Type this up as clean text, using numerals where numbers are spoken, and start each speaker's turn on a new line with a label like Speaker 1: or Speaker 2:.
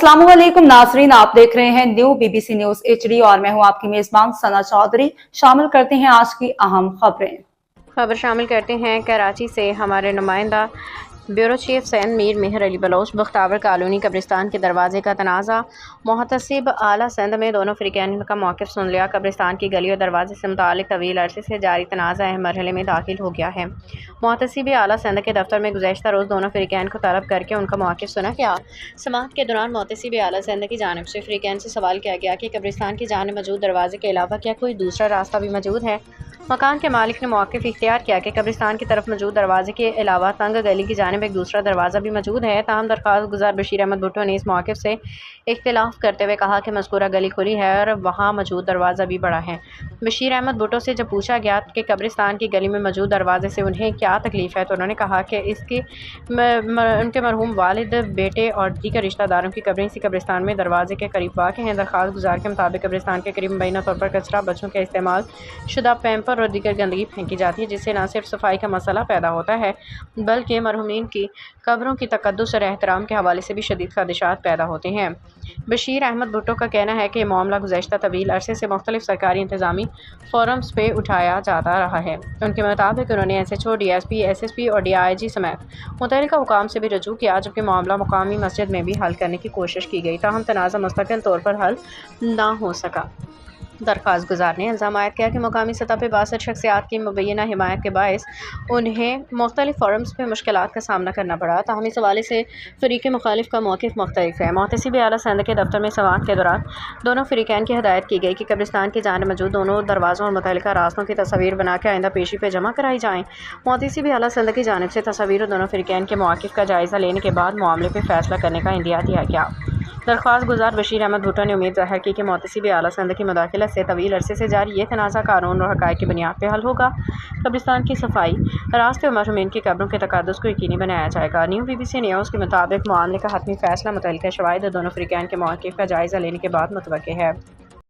Speaker 1: अस्सलाम वालेकुम नाजरीन, आप देख रहे हैं न्यू बीबीसी न्यूज HD और मैं हूं आपकी मेजबान सना चौधरी। शामिल करते हैं आज की अहम खबरें।
Speaker 2: शामिल करते हैं कराची से हमारे नुमाइंदा ब्यूरो चीफ सैन मीर मेहर अली बलोच। बख्तावर कॉलोनी कब्रिस्तान के दरवाजे का तनाज़ा। मुहतसिब आला सिंध में दोनों फ़रीक़ैन का मौक़िफ़ सुन लिया। कब्रिस्तान की गली और दरवाजे से मुतालिक तवील अरसे से जारी तनाज़ा अहम मरहले में दाखिल हो गया है। मुहतसिब आला सिंध के दफ्तर में गुज़श्ता रोज़ दोनों फ़रीक़ैन को तलब करके उनका मौक़िफ़ सुना गया। समाअत के दौरान मुहतसिब आला सिंध की जानिब से फ़रीक़ैन से सवाल किया गया कि कब्रिस्तान की जानिब मौजूद दरवाजे के अलावा क्या कोई दूसरा रास्ता भी मौजूद है। मकान के मालिक ने मौक़िफ़ इख्तियार किया कि कब्रिस्तान की तरफ मौजूद दरवाजे के अलावा तंग गली की जानिब एक दूसरा दरवाज़ा भी मौजूद है। ताहम दरख्वास्त गुजार बशीर अहमद भुट्टो ने इस मौक़िफ़ से इख्तिलाफ़ करते हुए कहा कि मज़कूरा गली खुली है और वहाँ मौजूद दरवाज़ा भी बड़ा है। बशीर अहमद भुट्टो से जब पूछा गया कि कब्रिस्तान की गली में मौजूद दरवाजे से उन्हें क्या तकलीफ़ है, तो उन्होंने कहा कि इसकी उनके मरहूम वालिद, बेटे और दीगर रिश्तेदारों की कब्रें इसी कब्रिस्तान में दरवाजे के करीब वाक़ हैं। दरख्वास्त गुजार के मुताबिक कब्रिस्तान के करीब मुबैना तौर पर कचरा, बच्चों के इस्तेमाल शुदा पैम्पर और दीगर गंदगी फेंकी जाती है, जिससे न सिर्फ सफाई का मसला पैदा होता है बल्कि मरहूमीन की कब्रों की तक़द्दुस और एहतराम के हवाले से भी शदीद ख़दशात पैदा होते हैं। बशीर अहमद भुट्टो का कहना है कि मामला गुज़श्ता तवील अरसे से मुख्तलिफ सरकारी इंतज़ामी फोरम्स पे उठाया जाता रहा है। उनके मुताबिक उन्होंने SHO, DSP, SSP और DIG समेत मुतल्लिका हुकाम से भी रजू किया, जबकि मामला मुकामी मस्जिद में भी हल करने की कोशिश की गई, ताहम तनाज़ा मुस्तकिल तौर पर हल ना हो सका। दरख्वास्त गुजार ने इल्ज़ाम आयद किया कि मुकामी सतह पर 62 शख्सियात की मुबैना हिमायत के बायस उन्हें मुख्तलिफ फोरम्स पर मुश्किलात का सामना करना पड़ा। ताहम इस हवाले से फ़रीक़ मुखालिफ का मौक़िफ़ मुख्तलिफ है। मुहतसिब आला सिंध के दफ्तर में समाअत के दौरान दोनों फ़रीक़ैन की हिदायत की गई कि कब्रिस्तान की जानिब मौजूद दोनों दरवाज़ों और मुतल्लिका रास्तों की तस्वीर बना के आइंदा पेशी पर जमा कराई जाएँ। मुहतसिब आला सिंध की जानिब से तस्वीर दोनों फ़रीक़ैन के मौक़िफ़ का जायज़ा लेने के बाद मामले पर फ़ैसला करने का इंदिया दिया गया। दरख्वास्त गुजार बशीर अहमद भुट्टो ने उम्मीद ज़ाहिर की कि मुहतसिब आला सिंध की मुदाखलत से तवील अरसे से जारी ये तनाज़ा कानून और हक़ाइक़ की बुनियाद पर हल होगा। कब्रिस्तान की सफाई, रास्ते और मरहूमीन की कब्रों के तक़द्दुस को यकीनी बनाया जाएगा। न्यू BBC न्यूज़ के मुताबिक मामले का हतमी फ़ैसला मुतल्लिका शवाहिद और दोनों फ़रीक़ैन के मौक़िफ़ का जायज़ा लेने के बाद मुतवक्किल है।